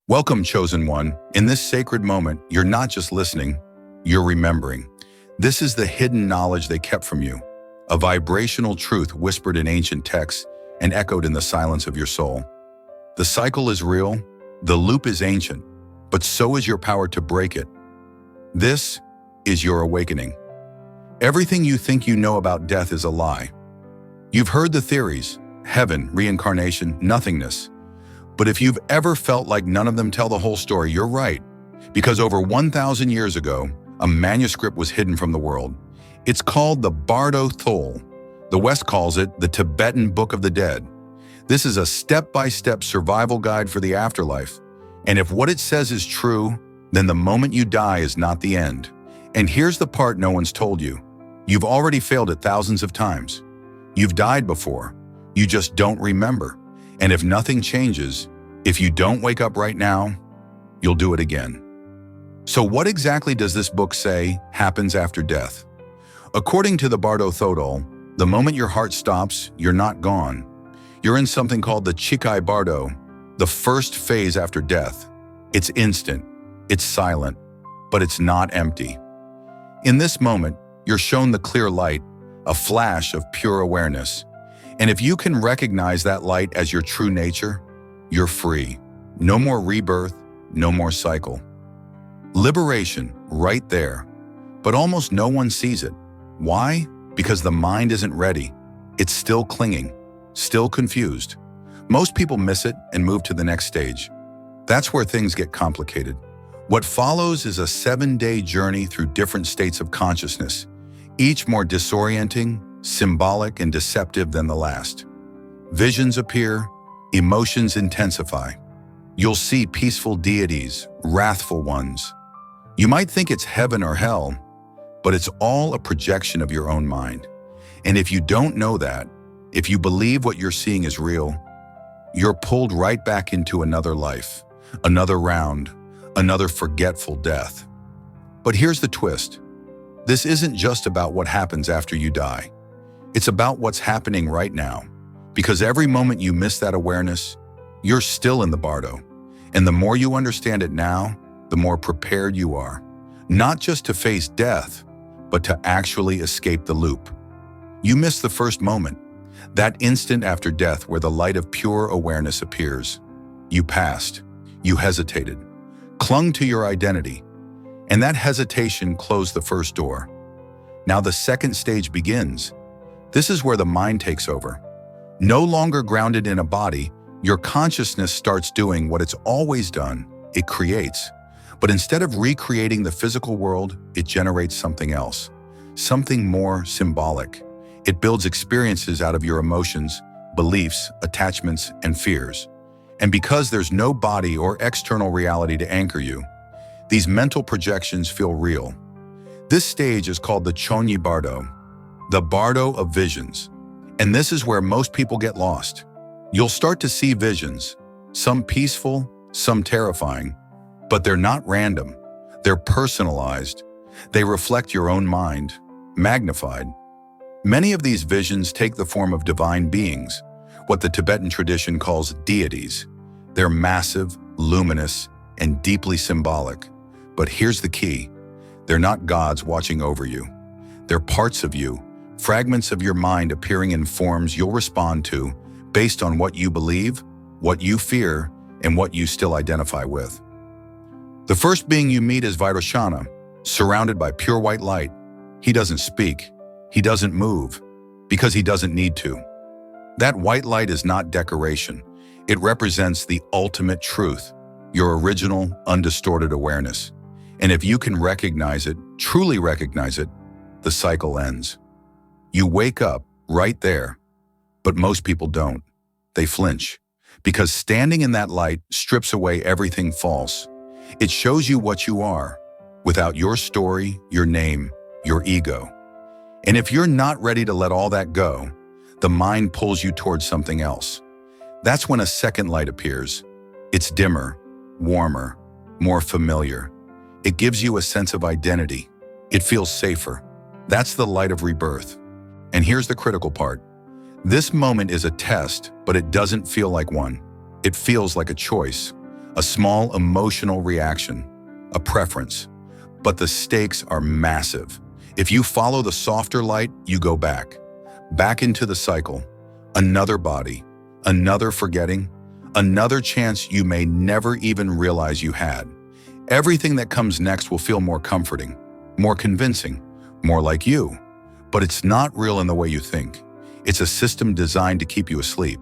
Welcome, chosen one. In this sacred moment, you're not just listening, you're remembering. This is the hidden knowledge they kept from you, a vibrational truth whispered in ancient texts and echoed in the silence of your soul. The cycle is real, the loop is ancient, but so is your power to break it. This is your awakening. Everything you think you know about death is a lie. You've heard the theories: heaven, reincarnation, nothingness. But if you've ever felt like none of them tell the whole story, you're right. Because over 1,000 years ago, a manuscript was hidden from the world. It's called the Bardo Thorold. The West calls it the Tibetan Book of the Dead. This is a step-by-step survival guide for the afterlife. And if what it says is true, then the moment you die is not the end. And here's the part no one's told you. You've already failed it thousands of times. You've died before. You just don't remember. And if nothing changes, if you don't wake up right now, you'll do it again. So what exactly does this book say happens after death? According to the Bardo Thorold, the moment your heart stops, you're not gone. You're in something called the Chikai Bardo, the first phase after death. It's instant, it's silent, but it's not empty. In this moment, you're shown the clear light, a flash of pure awareness. And if you can recognize that light as your true nature, you're free. No more rebirth, no more cycle. Liberation, right there. But almost no one sees it. Why? Because the mind isn't ready. It's still clinging, still confused. Most people miss it and move to the next stage. That's where things get complicated. What follows is a 7-day journey through different states of consciousness, each more disorienting, symbolic, and deceptive than the last. Visions appear, emotions intensify. You'll see peaceful deities, wrathful ones. You might think it's heaven or hell, but it's all a projection of your own mind. And if you don't know that, if you believe what you're seeing is real, you're pulled right back into another life, another round, another forgetful death. But here's the twist. This isn't just about what happens after you die. It's about what's happening right now. Because every moment you miss that awareness, you're still in the Bardo. And the more you understand it now, the more prepared you are. Not just to face death, but to actually escape the loop. You miss the first moment, that instant after death where the light of pure awareness appears. You passed, you hesitated, clung to your identity, and that hesitation closed the first door. Now the second stage begins. This is where the mind takes over. No longer grounded in a body, your consciousness starts doing what it's always done. It creates. But instead of recreating the physical world, it generates something else, something more symbolic. It builds experiences out of your emotions, beliefs, attachments, and fears. And because there's no body or external reality to anchor you, these mental projections feel real. This stage is called the Chonyi Bardo, the Bardo of visions. And this is where most people get lost. You'll start to see visions, some peaceful, some terrifying, but they're not random. They're personalized. They reflect your own mind, magnified. Many of these visions take the form of divine beings, what the Tibetan tradition calls deities. They're massive, luminous, and deeply symbolic. But here's the key. They're not gods watching over you. They're parts of you, fragments of your mind appearing in forms you'll respond to based on what you believe, what you fear, and what you still identify with. The first being you meet is Vairocana, surrounded by pure white light. He doesn't speak. He doesn't move, because he doesn't need to. That white light is not decoration. It represents the ultimate truth, your original, undistorted awareness. And if you can recognize it, truly recognize it, the cycle ends. You wake up right there, but most people don't. They flinch, because standing in that light strips away everything false. It shows you what you are, without your story, your name, your ego. And if you're not ready to let all that go, the mind pulls you towards something else. That's when a second light appears. It's dimmer, warmer, more familiar. It gives you a sense of identity. It feels safer. That's the light of rebirth. And here's the critical part. This moment is a test, but it doesn't feel like one. It feels like a choice a small emotional reaction, a preference. But the stakes are massive. If you follow the softer light, you go back into the cycle, another body, another forgetting, another chance you may never even realize you had. Everything that comes next will feel more comforting, more convincing, more like you. But it's not real in the way you think. It's a system designed to keep you asleep.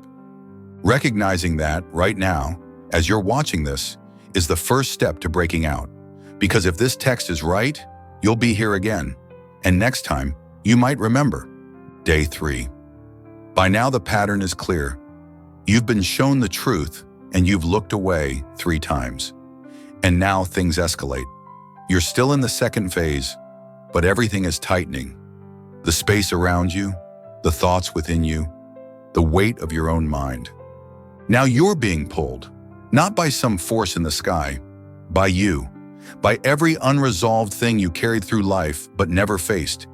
Recognizing that right now, as you're watching this, is the first step to breaking out. Because if this text is right, you'll be here again. And next time, you might remember. Day 3. By now the pattern is clear. You've been shown the truth and you've looked away 3 times. And now things escalate. You're still in the second phase, but everything is tightening. The space around you, the thoughts within you, the weight of your own mind. Now you're being pulled, not by some force in the sky, by you, by every unresolved thing you carried through life but never faced.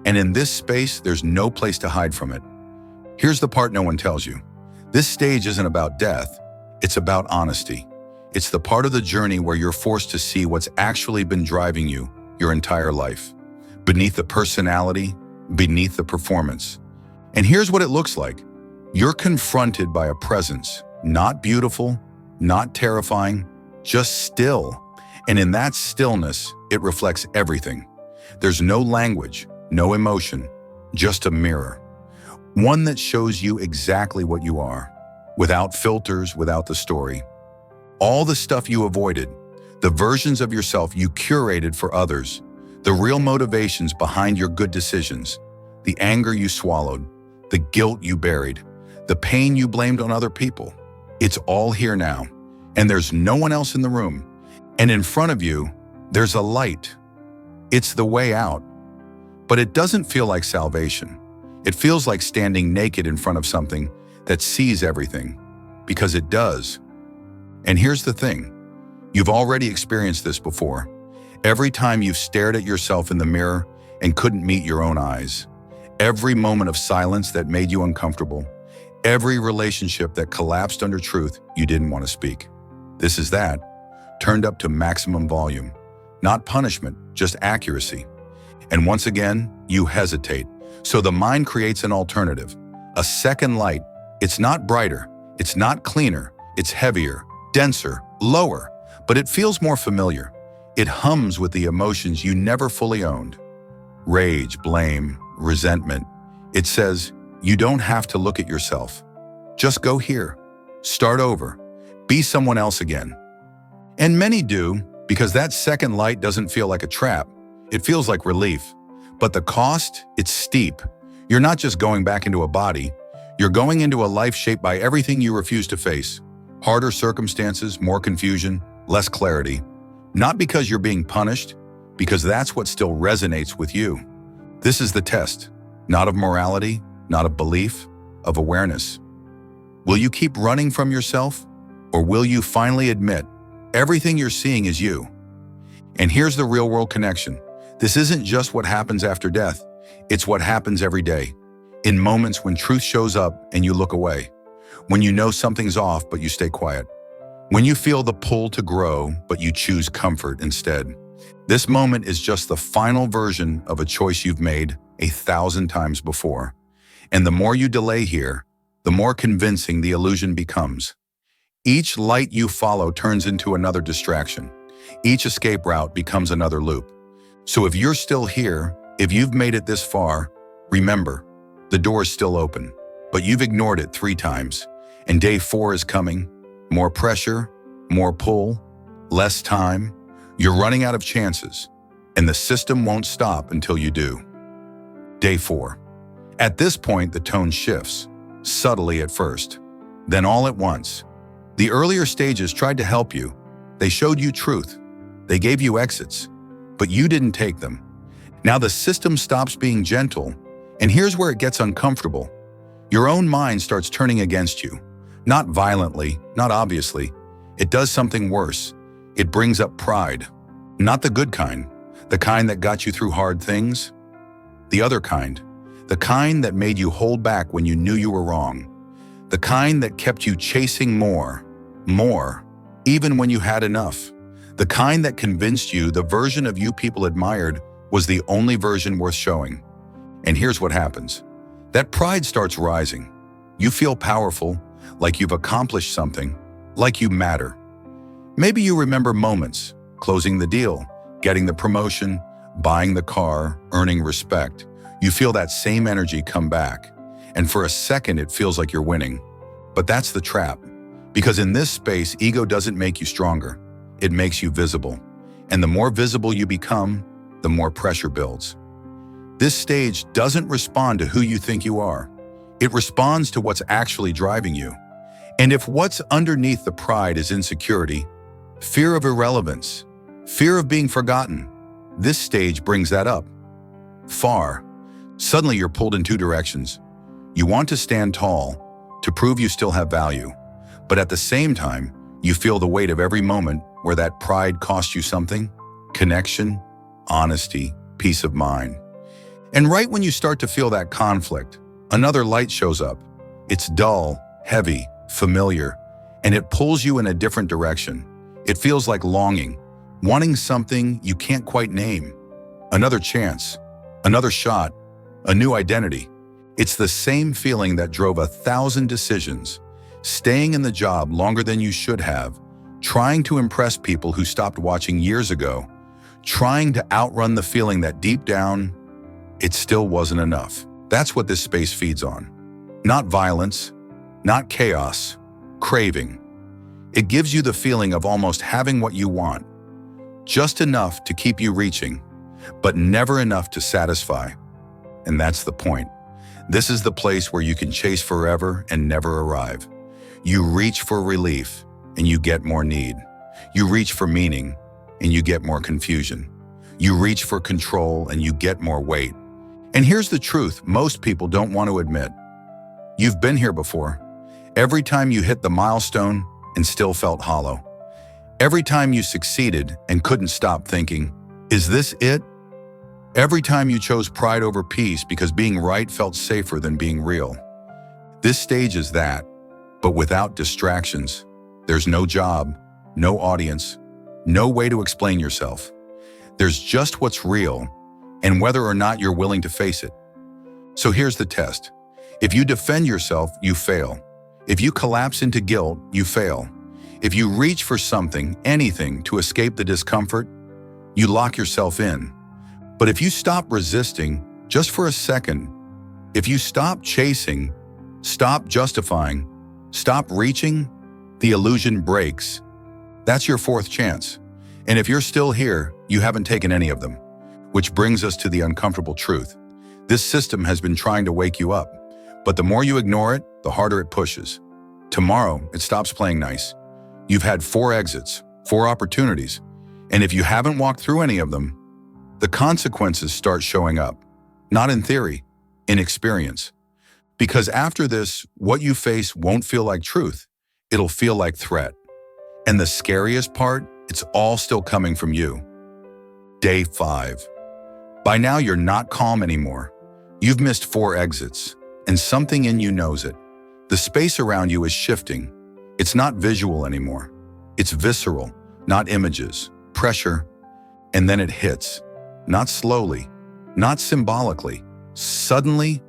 And in this space, there's no place to hide from it. Here's the part no one tells you. This stage isn't about death, it's about honesty. It's the part of the journey where you're forced to see what's actually been driving you your entire life. Beneath the personality, beneath the performance. And here's what it looks like. You're confronted by a presence, not beautiful, not terrifying, just still. And in that stillness, it reflects everything. There's no language, no emotion, just a mirror. One that shows you exactly what you are, without filters, without the story. All the stuff you avoided, the versions of yourself you curated for others, the real motivations behind your good decisions, the anger you swallowed, the guilt you buried, the pain you blamed on other people. It's all here now, and there's no one else in the room. And in front of you, there's a light. It's the way out. But it doesn't feel like salvation. It feels like standing naked in front of something that sees everything, because it does. And here's the thing. You've already experienced this before. Every time you've stared at yourself in the mirror and couldn't meet your own eyes. Every moment of silence that made you uncomfortable. Every relationship that collapsed under truth you didn't want to speak. This is that, turned up to maximum volume. Not punishment, just accuracy. And once again, you hesitate. So the mind creates an alternative. A second light. It's not brighter. It's not cleaner. It's heavier, denser, lower. But it feels more familiar. It hums with the emotions you never fully owned. Rage, blame, resentment. It says, you don't have to look at yourself. Just go here. Start over. Be someone else again. And many do, because that second light doesn't feel like a trap. It feels like relief. But the cost, it's steep. You're not just going back into a body. You're going into a life shaped by everything you refuse to face. Harder circumstances, more confusion, less clarity. Not because you're being punished, because that's what still resonates with you. This is the test, not of morality, not of belief, of awareness. Will you keep running from yourself, or will you finally admit everything you're seeing is you? And here's the real-world connection. This isn't just what happens after death. It's what happens every day. In moments when truth shows up and you look away. When you know something's off but you stay quiet. When you feel the pull to grow but you choose comfort instead. This moment is just the final version of a choice you've made 1,000 times before. And the more you delay here, the more convincing the illusion becomes. Each light you follow turns into another distraction. Each escape route becomes another loop. So if you're still here, if you've made it this far, remember, the door is still open, but you've ignored it 3 times. And day 4 is coming. More pressure, more pull, less time. You're running out of chances, and the system won't stop until you do. Day 4. At this point, the tone shifts, subtly at first, then all at once. The earlier stages tried to help you. They showed you truth. They gave you exits, but you didn't take them. Now the system stops being gentle, and here's where it gets uncomfortable. Your own mind starts turning against you. Not violently, not obviously. It does something worse. It brings up pride. Not the good kind, the kind that got you through hard things. The other kind, the kind that made you hold back when you knew you were wrong. The kind that kept you chasing more, even when you had enough. The kind that convinced you the version of you people admired was the only version worth showing. And here's what happens. That pride starts rising. You feel powerful, like you've accomplished something, like you matter. Maybe you remember moments, closing the deal, getting the promotion, buying the car, earning respect. You feel that same energy come back. And for a second, it feels like you're winning. But that's the trap. Because in this space, ego doesn't make you stronger. It makes you visible. And the more visible you become, the more pressure builds. This stage doesn't respond to who you think you are. It responds to what's actually driving you. And if what's underneath the pride is insecurity, fear of irrelevance, fear of being forgotten, this stage brings that up. Far. Suddenly you're pulled in two directions. You want to stand tall, to prove you still have value. But at the same time, you feel the weight of every moment where that pride cost you something: connection, honesty, peace of mind. And right when you start to feel that conflict, another light shows up. It's dull, heavy, familiar, and it pulls you in a different direction. It feels like longing, wanting something you can't quite name. Another chance, another shot, a new identity. It's the same feeling that drove 1,000 decisions, staying in the job longer than you should have, trying to impress people who stopped watching years ago, trying to outrun the feeling that deep down, it still wasn't enough. That's what this space feeds on. Not violence, not chaos, craving. It gives you the feeling of almost having what you want, just enough to keep you reaching, but never enough to satisfy. And that's the point. This is the place where you can chase forever and never arrive. You reach for relief, and you get more need. You reach for meaning, and you get more confusion. You reach for control, and you get more weight. And here's the truth most people don't want to admit. You've been here before. Every time you hit the milestone and still felt hollow. Every time you succeeded and couldn't stop thinking, is this it? Every time you chose pride over peace because being right felt safer than being real. This stage is that, but without distractions. There's no job, no audience, no way to explain yourself. There's just what's real, and whether or not you're willing to face it. So here's the test. If you defend yourself, you fail. If you collapse into guilt, you fail. If you reach for something, anything, to escape the discomfort, you lock yourself in. But if you stop resisting, just for a second, if you stop chasing, stop justifying, stop reaching, the illusion breaks. That's your fourth chance. And if you're still here, you haven't taken any of them. Which brings us to the uncomfortable truth. This system has been trying to wake you up, but the more you ignore it, the harder it pushes. Tomorrow, it stops playing nice. You've had 4 exits, 4 opportunities, and if you haven't walked through any of them, the consequences start showing up. Not in theory, in experience. Because after this, what you face won't feel like truth. It'll feel like threat. And the scariest part, it's all still coming from you. Day 5. By now, you're not calm anymore. You've missed 4 exits, and something in you knows it. The space around you is shifting. It's not visual anymore. It's visceral, not images, pressure, and then it hits. Not slowly, not symbolically. Suddenly,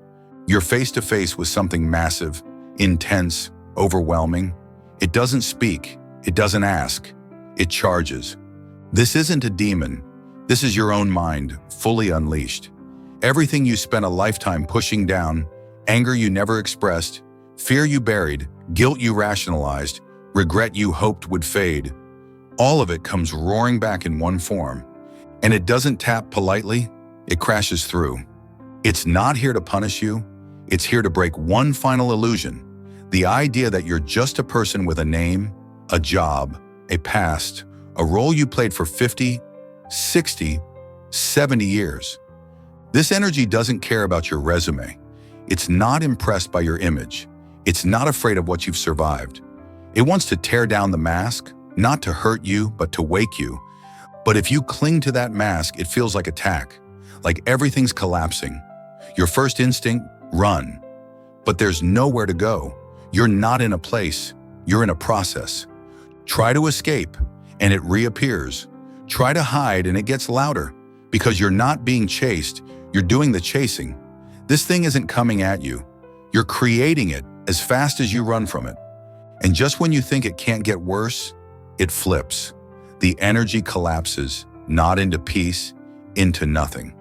you're face to face with something massive, intense, overwhelming. It doesn't speak. It doesn't ask. It charges. This isn't a demon. This is your own mind, fully unleashed. Everything you spent a lifetime pushing down, anger you never expressed, fear you buried, guilt you rationalized, regret you hoped would fade. All of it comes roaring back in one form. And it doesn't tap politely, it crashes through. It's not here to punish you. It's here to break one final illusion. The idea that you're just a person with a name, a job, a past, a role you played for 50, 60, 70 years. This energy doesn't care about your resume. It's not impressed by your image. It's not afraid of what you've survived. It wants to tear down the mask, not to hurt you, but to wake you. But if you cling to that mask, it feels like attack, like everything's collapsing. Your first instinct, run. But there's nowhere to go. You're not in a place, you're in a process. Try to escape, and it reappears. Try to hide, and it gets louder. Because you're not being chased, you're doing the chasing. This thing isn't coming at you. You're creating it as fast as you run from it. And just when you think it can't get worse, it flips. The energy collapses, not into peace, into nothing.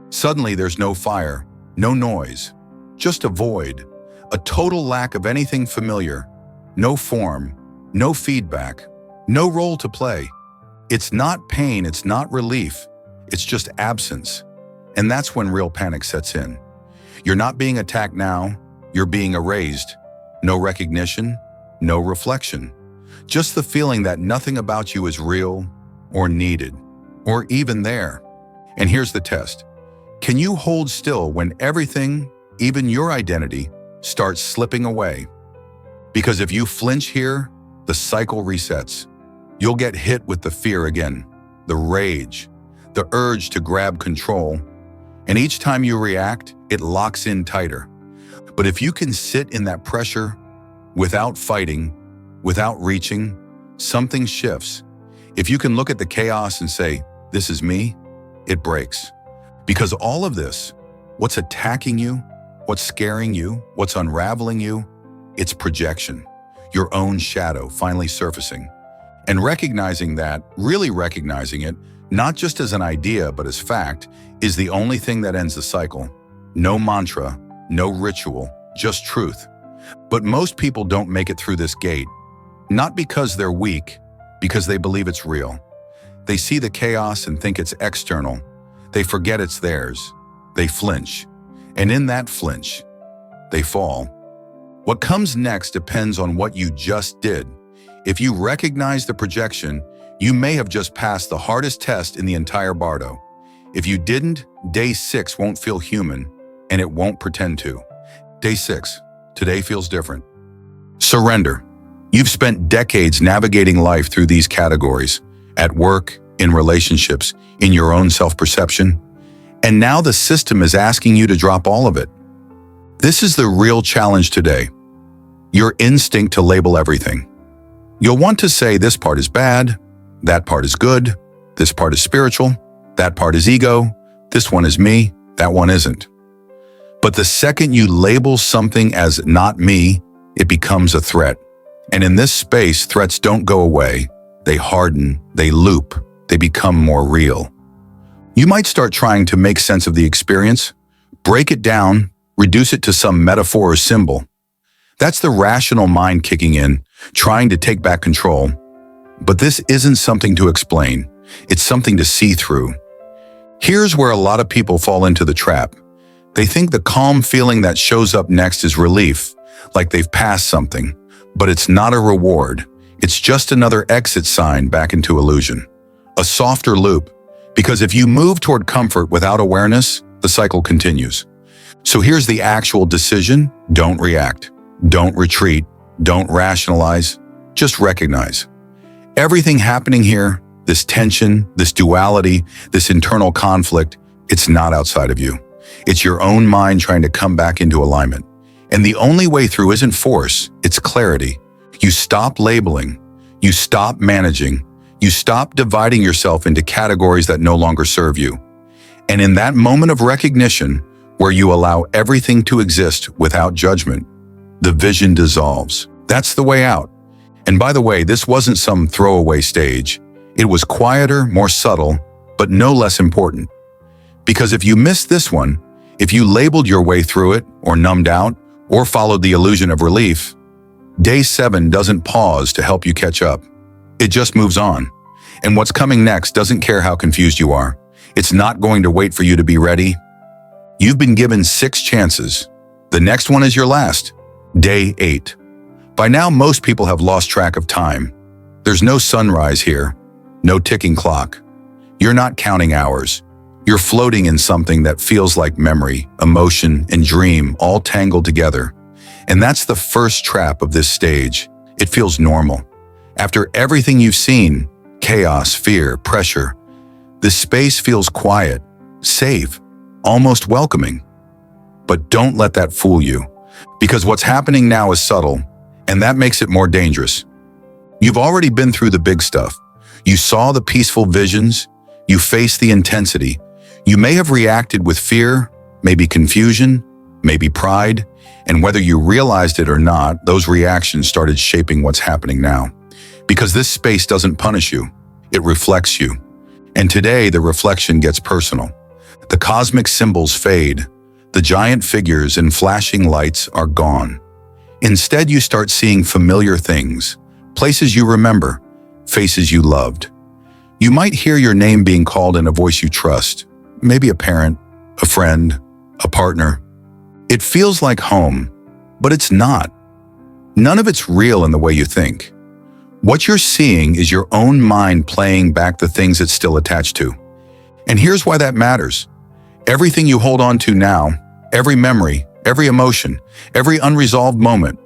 Suddenly there's no fire, no noise, just a void, a total lack of anything familiar, no form, no feedback, no role to play. It's not pain, it's not relief, it's just absence. And that's when real panic sets in. You're not being attacked now, you're being erased. No recognition, no reflection. Just the feeling that nothing about you is real or needed or even there. And here's the test. Can you hold still when everything, even your identity, starts slipping away? Because if you flinch here, the cycle resets. You'll get hit with the fear again, the rage, the urge to grab control. And each time you react, it locks in tighter. But if you can sit in that pressure without fighting, without reaching, something shifts. If you can look at the chaos and say, "This is me," it breaks. Because all of this, what's attacking you, what's scaring you, what's unraveling you, it's projection, your own shadow finally surfacing. And recognizing that, really recognizing it, not just as an idea but as fact, is the only thing that ends the cycle. No mantra, no ritual, just truth. But most people don't make it through this gate, not because they're weak, because they believe it's real. They see the chaos and think it's external. They forget it's theirs. They flinch. And in that flinch, they fall. What comes next depends on what you just did. If you recognize the projection, you may have just passed the hardest test in the entire Bardo. If you didn't, day 6 won't feel human, and it won't pretend to. Day 6, today feels different. Surrender. You've spent decades navigating life through these categories, at work, in relationships, in your own self-perception, and now the system is asking you to drop all of it. This is the real challenge today. Your instinct to label everything. You'll want to say this part is bad, that part is good, this part is spiritual, that part is ego, this one is me, that one isn't. But the second you label something as not me, it becomes a threat. And in this space, threats don't go away. They harden, they loop, they become more real. You might start trying to make sense of the experience, break it down, reduce it to some metaphor or symbol. That's the rational mind kicking in, trying to take back control. But this isn't something to explain. It's something to see through. Here's where a lot of people fall into the trap. They think the calm feeling that shows up next is relief, like they've passed something. But it's not a reward. It's just another exit sign back into illusion. A softer loop. Because if you move toward comfort without awareness, the cycle continues. So here's the actual decision. Don't react. Don't retreat. Don't rationalize. Just recognize. Everything happening here, this tension, this duality, this internal conflict, it's not outside of you. It's your own mind trying to come back into alignment. And the only way through isn't force, it's clarity. You stop labeling. You stop managing. You stop dividing yourself into categories that no longer serve you. And in that moment of recognition, where you allow everything to exist without judgment, the vision dissolves. That's the way out. And by the way, this wasn't some throwaway stage. It was quieter, more subtle, but no less important. Because if you missed this one, if you labeled your way through it, or numbed out, or followed the illusion of relief, day 7 doesn't pause to help you catch up. It just moves on. And what's coming next doesn't care how confused you are. It's not going to wait for you to be ready. You've been given 6 chances. The next one is your last. Day 8. By now, most people have lost track of time. There's no sunrise here, no ticking clock. You're not counting hours. You're floating in something that feels like memory, emotion, and dream all tangled together. And that's the first trap of this stage. It feels normal. After everything you've seen, chaos, fear, pressure, this space feels quiet, safe, almost welcoming. But don't let that fool you, because what's happening now is subtle, and that makes it more dangerous. You've already been through the big stuff. You saw the peaceful visions. You faced the intensity. You may have reacted with fear, maybe confusion, maybe pride, and whether you realized it or not, those reactions started shaping what's happening now. Because this space doesn't punish you, it reflects you. And today, the reflection gets personal. The cosmic symbols fade. The giant figures and flashing lights are gone. Instead, you start seeing familiar things, places you remember, faces you loved. You might hear your name being called in a voice you trust, maybe a parent, a friend, a partner. It feels like home, but it's not. None of it's real in the way you think. What you're seeing is your own mind playing back the things it's still attached to. And here's why that matters. Everything you hold on to now, every memory, every emotion, every unresolved moment,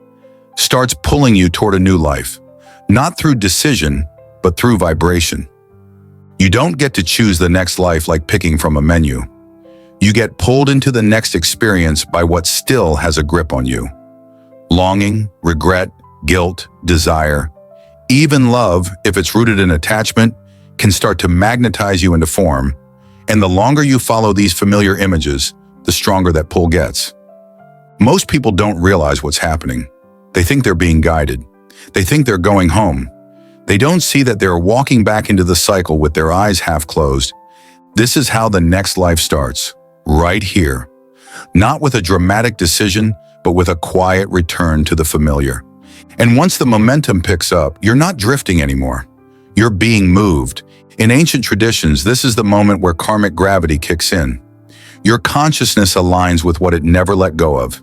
starts pulling you toward a new life. Not through decision, but through vibration. You don't get to choose the next life like picking from a menu. You get pulled into the next experience by what still has a grip on you. Longing, regret, guilt, desire, even love, if it's rooted in attachment, can start to magnetize you into form. And the longer you follow these familiar images, the stronger that pull gets. Most people don't realize what's happening. They think they're being guided. They think they're going home. They don't see that they're walking back into the cycle with their eyes half closed. This is how the next life starts, right here. Not with a dramatic decision, but with a quiet return to the familiar. And once the momentum picks up, you're not drifting anymore. You're being moved. In ancient traditions, this is the moment where karmic gravity kicks in. Your consciousness aligns with what it never let go of.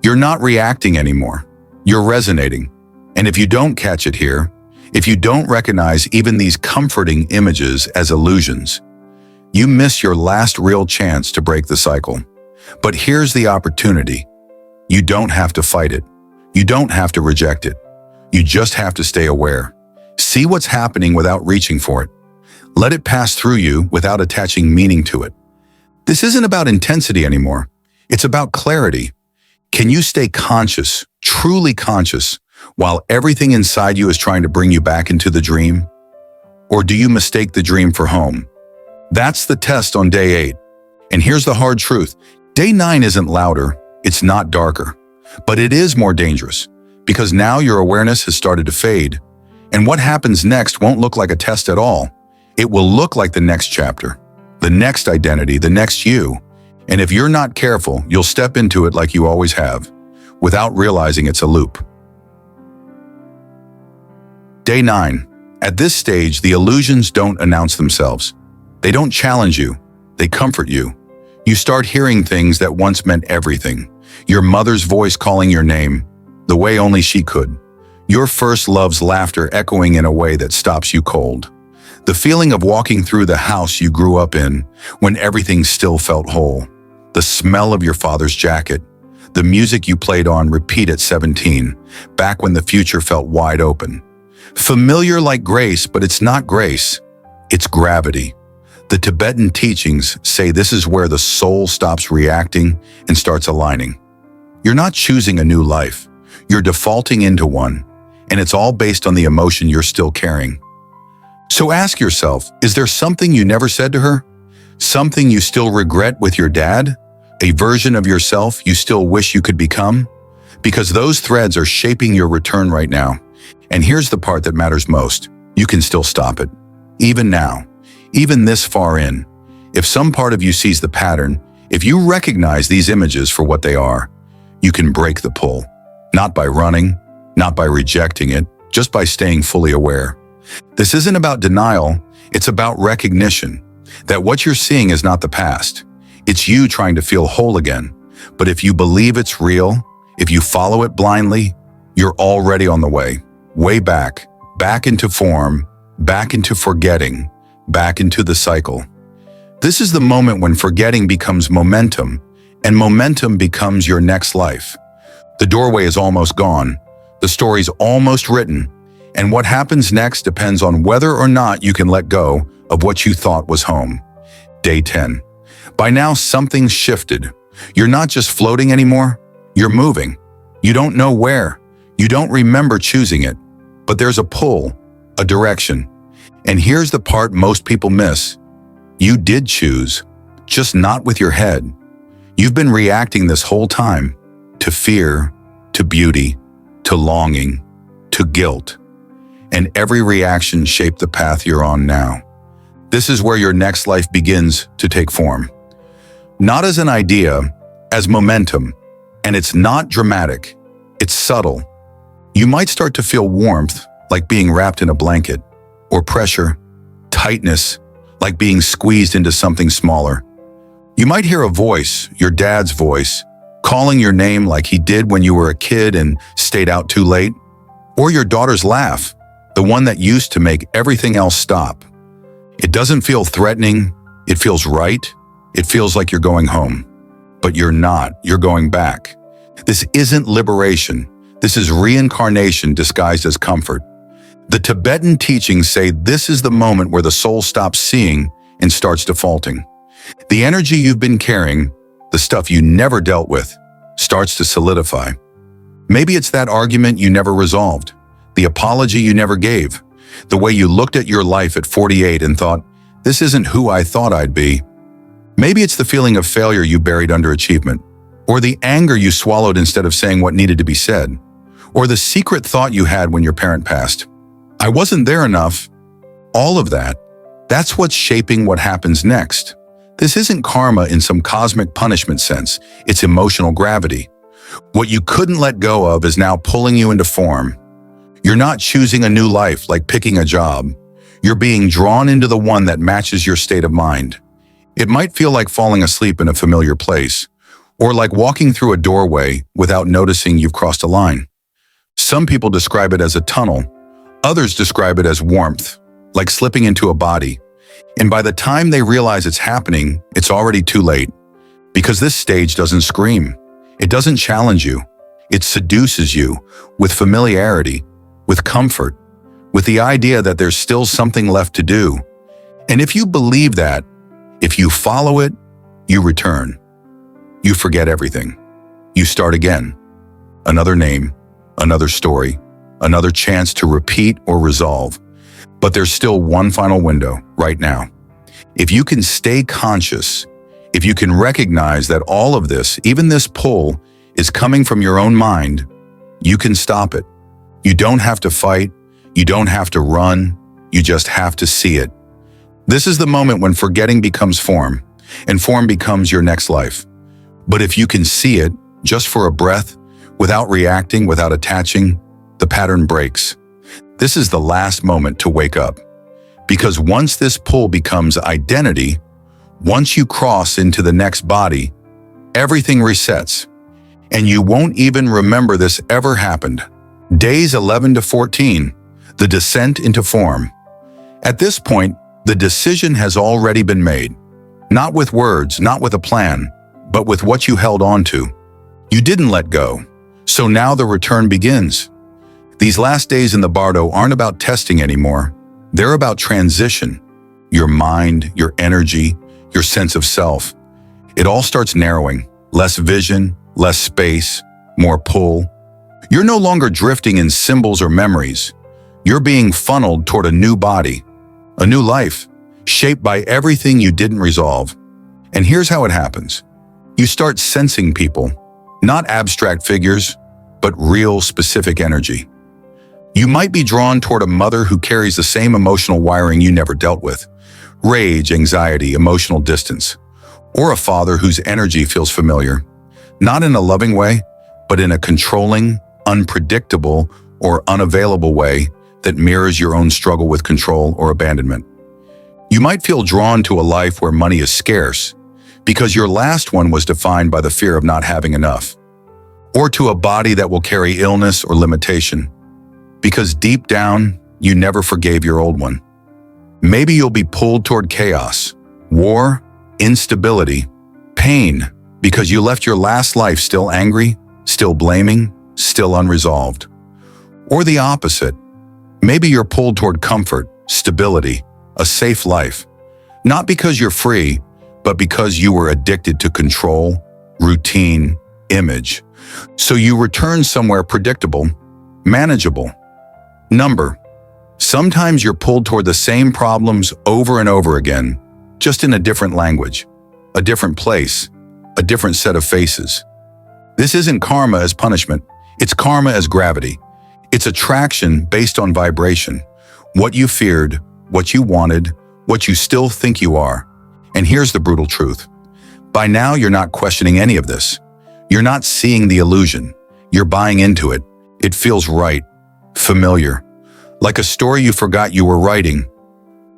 You're not reacting anymore. You're resonating. And if you don't catch it here, if you don't recognize even these comforting images as illusions, you miss your last real chance to break the cycle. But here's the opportunity. You don't have to fight it. You don't have to reject it. You just have to stay aware. See what's happening without reaching for it. Let it pass through you without attaching meaning to it. This isn't about intensity anymore. It's about clarity. Can you stay conscious, truly conscious, while everything inside you is trying to bring you back into the dream? Or do you mistake the dream for home? That's the test on day 8. And here's the hard truth. Day 9 isn't louder, it's not darker, but it is more dangerous, because now your awareness has started to fade. And what happens next won't look like a test at all. It will look like the next chapter, the next identity, the next you. And if you're not careful, you'll step into it like you always have, without realizing it's a loop. Day 9. At this stage, the illusions don't announce themselves. They don't challenge you. They comfort you. You start hearing things that once meant everything. Your mother's voice calling your name, the way only she could. Your first love's laughter echoing in a way that stops you cold. The feeling of walking through the house you grew up in when everything still felt whole. The smell of your father's jacket. The music you played on repeat at 17, back when the future felt wide open. Familiar like grace, but it's not grace. It's gravity. The Tibetan teachings say this is where the soul stops reacting and starts aligning. You're not choosing a new life. You're defaulting into one, and it's all based on the emotion you're still carrying. So ask yourself, is there something you never said to her? Something you still regret with your dad? A version of yourself you still wish you could become? Because those threads are shaping your return right now. And here's the part that matters most. You can still stop it. Even now. Even this far in. If some part of you sees the pattern, if you recognize these images for what they are, you can break the pull. Not by running, not by rejecting it, just by staying fully aware. This isn't about denial, it's about recognition. That what you're seeing is not the past. It's you trying to feel whole again. But if you believe it's real, if you follow it blindly, you're already on the way. Way back, back into form, back into forgetting, back into the cycle. This is the moment when forgetting becomes momentum, and momentum becomes your next life. The doorway is almost gone, the story's almost written, and what happens next depends on whether or not you can let go of what you thought was home. Day 10. By now, something's shifted. You're not just floating anymore, you're moving. You don't know where. You don't remember choosing it. But there's a pull, a direction. And here's the part most people miss. You did choose, just not with your head. You've been reacting this whole time to fear, to beauty, to longing, to guilt. And every reaction shaped the path you're on now. This is where your next life begins to take form. Not as an idea, as momentum. And it's not dramatic, it's subtle. You might start to feel warmth, like being wrapped in a blanket, or pressure, tightness, like being squeezed into something smaller. You might hear a voice, your dad's voice, calling your name like he did when you were a kid and stayed out too late. Or your daughter's laugh, the one that used to make everything else stop. It doesn't feel threatening, it feels right, it feels like you're going home. But you're not, you're going back. This isn't liberation, this is reincarnation disguised as comfort. The Tibetan teachings say this is the moment where the soul stops seeing and starts defaulting. The energy you've been carrying, the stuff you never dealt with, starts to solidify. Maybe it's that argument you never resolved, the apology you never gave, the way you looked at your life at 48 and thought, this isn't who I thought I'd be. Maybe it's the feeling of failure you buried under achievement, or the anger you swallowed instead of saying what needed to be said, or the secret thought you had when your parent passed. I wasn't there enough. All of that, that's what's shaping what happens next. This isn't karma in some cosmic punishment sense, it's emotional gravity. What you couldn't let go of is now pulling you into form. You're not choosing a new life like picking a job. You're being drawn into the one that matches your state of mind. It might feel like falling asleep in a familiar place, or like walking through a doorway without noticing you've crossed a line. Some people describe it as a tunnel. Others describe it as warmth, like slipping into a body. And by the time they realize it's happening, it's already too late. Because this stage doesn't scream. It doesn't challenge you. It seduces you with familiarity, with comfort, with the idea that there's still something left to do. And if you believe that, if you follow it, you return. You forget everything. You start again. Another name, another story, another chance to repeat or resolve. But there's still one final window right now. If you can stay conscious, if you can recognize that all of this, even this pull, is coming from your own mind, you can stop it. You don't have to fight. You don't have to run. You just have to see it. This is the moment when forgetting becomes form, and form becomes your next life. But if you can see it, just for a breath, without reacting, without attaching, the pattern breaks. This is the last moment to wake up. Because once this pull becomes identity, once you cross into the next body, everything resets. And you won't even remember this ever happened. Days 11 to 14, the descent into form. At this point, the decision has already been made. Not with words, not with a plan, but with what you held on to. You didn't let go. So now the return begins. These last days in the Bardo aren't about testing anymore. They're about transition. Your mind, your energy, your sense of self. It all starts narrowing. Less vision, less space, more pull. You're no longer drifting in symbols or memories. You're being funneled toward a new body, a new life, shaped by everything you didn't resolve. And here's how it happens. You start sensing people, not abstract figures, but real specific energy. You might be drawn toward a mother who carries the same emotional wiring you never dealt with, rage, anxiety, emotional distance, or a father whose energy feels familiar, not in a loving way, but in a controlling, unpredictable, or unavailable way that mirrors your own struggle with control or abandonment. You might feel drawn to a life where money is scarce, because your last one was defined by the fear of not having enough, or to a body that will carry illness or limitation, because deep down, you never forgave your old one. Maybe you'll be pulled toward chaos, war, instability, pain, because you left your last life still angry, still blaming, still unresolved. Or the opposite. Maybe you're pulled toward comfort, stability, a safe life. Not because you're free, but because you were addicted to control, routine, image. So you return somewhere predictable, manageable. Number. Sometimes you're pulled toward the same problems over and over again, just in a different language, a different place, a different set of faces. This isn't karma as punishment, it's karma as gravity. It's attraction based on vibration. What you feared, what you wanted, what you still think you are. And here's the brutal truth. By now, you're not questioning any of this. You're not seeing the illusion. You're buying into it. It feels right, familiar, like a story you forgot you were writing.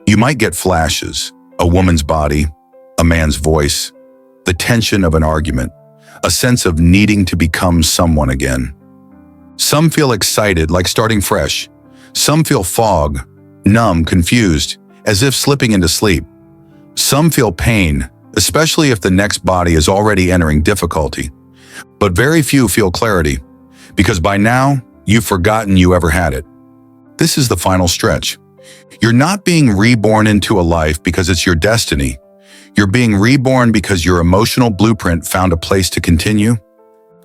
You might get flashes, a woman's body, a man's voice, the tension of an argument, a sense of needing to become someone again. Some feel excited, like starting fresh. Some feel fog, numb, confused, as if slipping into sleep. Some feel pain, especially if the next body is already entering difficulty. But very few feel clarity, because by now, you've forgotten you ever had it. This is the final stretch. You're not being reborn into a life because it's your destiny. You're being reborn because your emotional blueprint found a place to continue.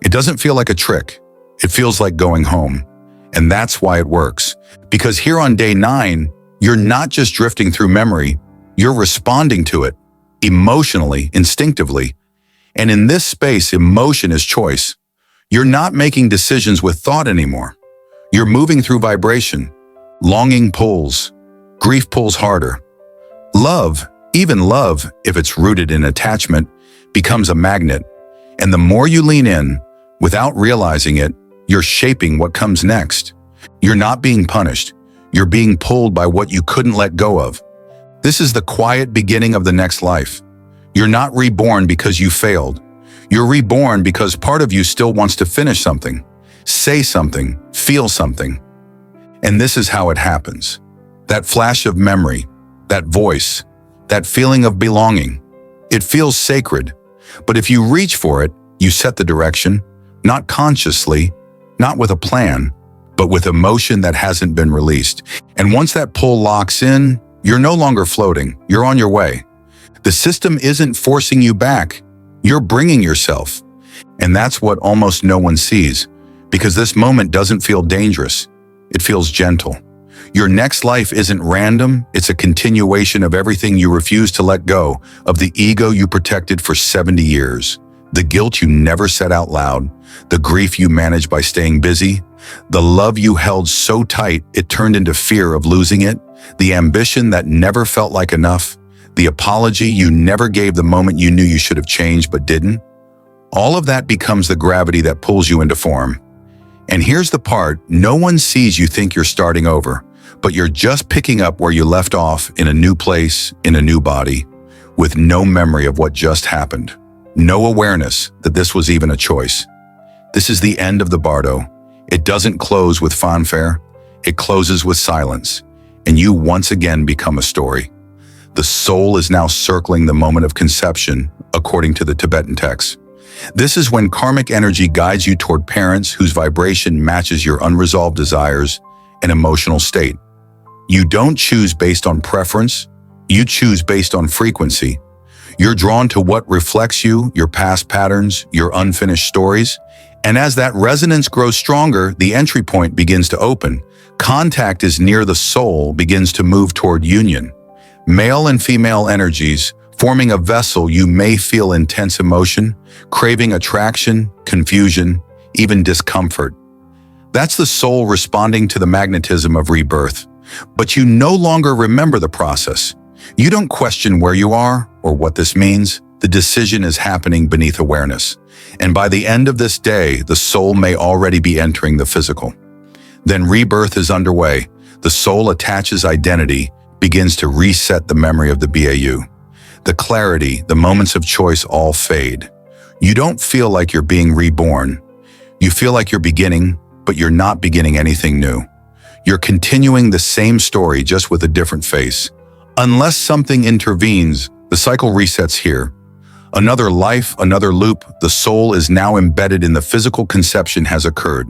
It doesn't feel like a trick. It feels like going home. And that's why it works. Because here on day 9, you're not just drifting through memory, you're responding to it, emotionally, instinctively. And in this space, emotion is choice. You're not making decisions with thought anymore. You're moving through vibration. Longing pulls. Grief pulls harder. Love, even love, if it's rooted in attachment, becomes a magnet. And the more you lean in, without realizing it, you're shaping what comes next. You're not being punished. You're being pulled by what you couldn't let go of. This is the quiet beginning of the next life. You're not reborn because you failed. You're reborn because part of you still wants to finish something, say something, feel something. And this is how it happens. That flash of memory, that voice, that feeling of belonging. It feels sacred, but if you reach for it, you set the direction, not consciously, not with a plan, but with emotion that hasn't been released. And once that pull locks in, you're no longer floating, you're on your way. The system isn't forcing you back, you're bringing yourself. And that's what almost no one sees, because this moment doesn't feel dangerous, it feels gentle. Your next life isn't random, it's a continuation of everything you refuse to let go, of the ego you protected for 70 years, the guilt you never said out loud, the grief you managed by staying busy, the love you held so tight it turned into fear of losing it, the ambition that never felt like enough, the apology you never gave the moment you knew you should have changed but didn't. All of that becomes the gravity that pulls you into form. And here's the part, no one sees you think you're starting over, but you're just picking up where you left off in a new place, in a new body, with no memory of what just happened, no awareness that this was even a choice. This is the end of the Bardo. It doesn't close with fanfare, it closes with silence, and you once again become a story. The soul is now circling the moment of conception, according to the Tibetan texts. This is when karmic energy guides you toward parents whose vibration matches your unresolved desires and emotional state. You don't choose based on preference, you choose based on frequency. You're drawn to what reflects you, your past patterns, your unfinished stories, and as that resonance grows stronger, the entry point begins to open. Contact is near the soul begins to move toward union. Male and female energies, forming a vessel, you may feel intense emotion, craving attraction, confusion, even discomfort. That's the soul responding to the magnetism of rebirth. But you no longer remember the process. You don't question where you are or what this means. The decision is happening beneath awareness. And by the end of this day, the soul may already be entering the physical. Then rebirth is underway. The soul attaches identity, begins to reset the memory of the BAU. The clarity, the moments of choice all fade. You don't feel like you're being reborn. You feel like you're beginning, but you're not beginning anything new. You're continuing the same story, just with a different face. Unless something intervenes, the cycle resets here. Another life, another loop, the soul is now embedded in the physical. Conception has occurred.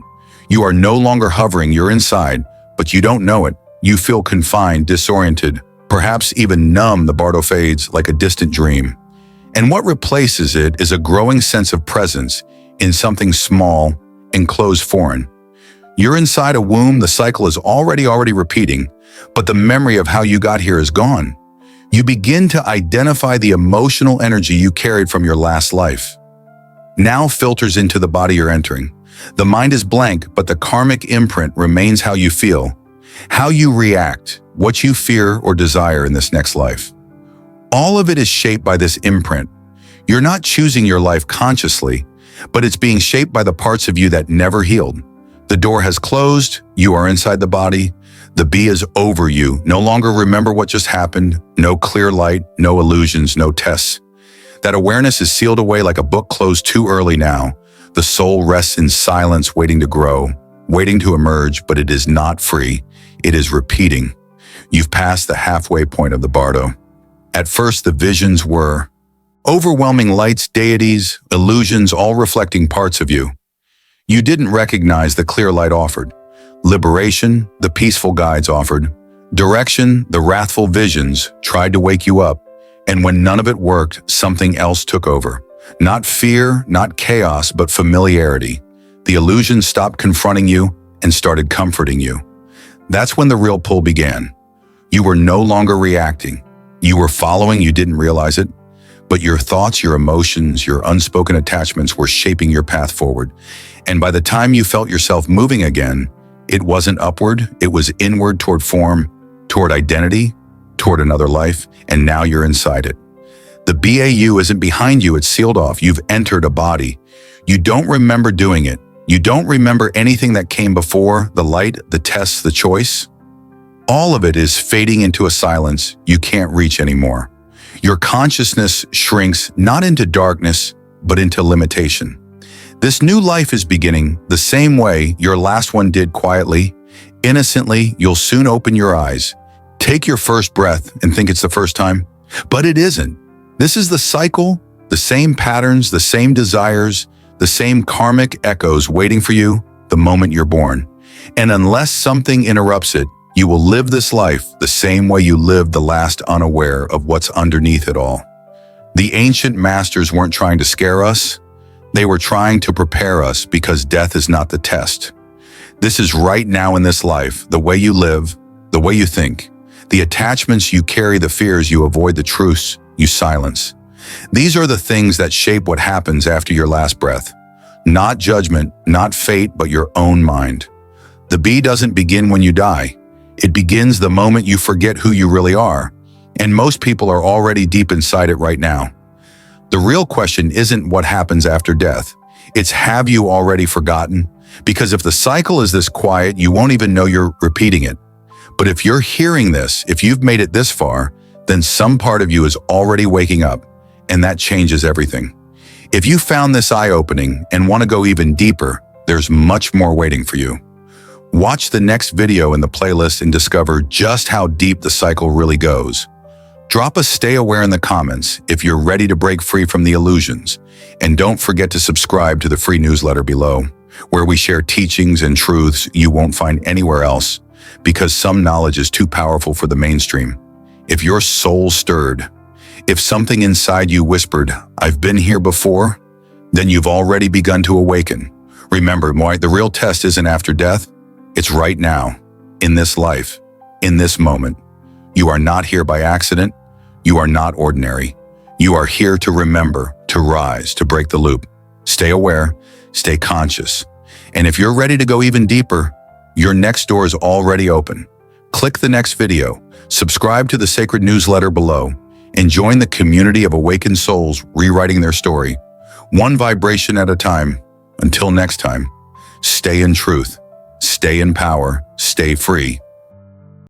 You are no longer hovering, you're inside, but you don't know it. You feel confined, disoriented, perhaps even numb. The Bardo fades like a distant dream. And what replaces it is a growing sense of presence in something small, enclosed, foreign. You're inside a womb, the cycle is already repeating, but the memory of how you got here is gone. You begin to identify the emotional energy you carried from your last life. Now filters into the body you're entering. The mind is blank, but the karmic imprint remains how you feel, how you react, what you fear or desire in this next life. All of it is shaped by this imprint. You're not choosing your life consciously, but it's being shaped by the parts of you that never healed. The door has closed, you are inside the body, the bee is over you, no longer remember what just happened, no clear light, no illusions, no tests. That awareness is sealed away like a book closed too early now. The soul rests in silence, waiting to grow, waiting to emerge, but it is not free. It is repeating. You've passed the halfway point of the Bardo. At first, the visions were overwhelming lights, deities, illusions, all reflecting parts of you. You didn't recognize the clear light offered. Liberation, the peaceful guides offered. Direction, the wrathful visions tried to wake you up. And when none of it worked, something else took over. Not fear, not chaos, but familiarity. The illusions stopped confronting you and started comforting you. That's when the real pull began. You were no longer reacting. You were following, you didn't realize it. But your thoughts, your emotions, your unspoken attachments were shaping your path forward. And by the time you felt yourself moving again, it wasn't upward, it was inward toward form, toward identity, toward another life, and now you're inside it. The BAU isn't behind you, it's sealed off. You've entered a body. You don't remember doing it. You don't remember anything that came before, the light, the tests, the choice. All of it is fading into a silence you can't reach anymore. Your consciousness shrinks not into darkness, but into limitation. This new life is beginning the same way your last one did, quietly, innocently. You'll soon open your eyes. Take your first breath and think it's the first time, but it isn't. This is the cycle, the same patterns, the same desires, the same karmic echoes waiting for you the moment you're born. And unless something interrupts it, you will live this life the same way you lived the last, unaware of what's underneath it all. The ancient masters weren't trying to scare us. They were trying to prepare us, because death is not the test. This is right now in this life, the way you live, the way you think, the attachments you carry, the fears you avoid, the truths you silence. These are the things that shape what happens after your last breath. Not judgment, not fate, but your own mind. The bee doesn't begin when you die. It begins the moment you forget who you really are. And most people are already deep inside it right now. The real question isn't what happens after death. It's, have you already forgotten? Because if the cycle is this quiet, you won't even know you're repeating it. But if you're hearing this, if you've made it this far, then some part of you is already waking up, and that changes everything. If you found this eye-opening and want to go even deeper, there's much more waiting for you. Watch the next video in the playlist and discover just how deep the cycle really goes. Drop a stay aware in the comments if you're ready to break free from the illusions. And don't forget to subscribe to the free newsletter below, where we share teachings and truths you won't find anywhere else, because some knowledge is too powerful for the mainstream. If your soul stirred, if something inside you whispered, "I've been here before," then you've already begun to awaken. Remember, the real test isn't after death. It's right now, in this life, in this moment. You are not here by accident. You are not ordinary. You are here to remember, to rise, to break the loop. Stay aware, stay conscious. And if you're ready to go even deeper, your next door is already open. Click the next video, subscribe to the sacred newsletter below, and join the community of awakened souls rewriting their story, one vibration at a time. Until next time, stay in truth, stay in power, stay free.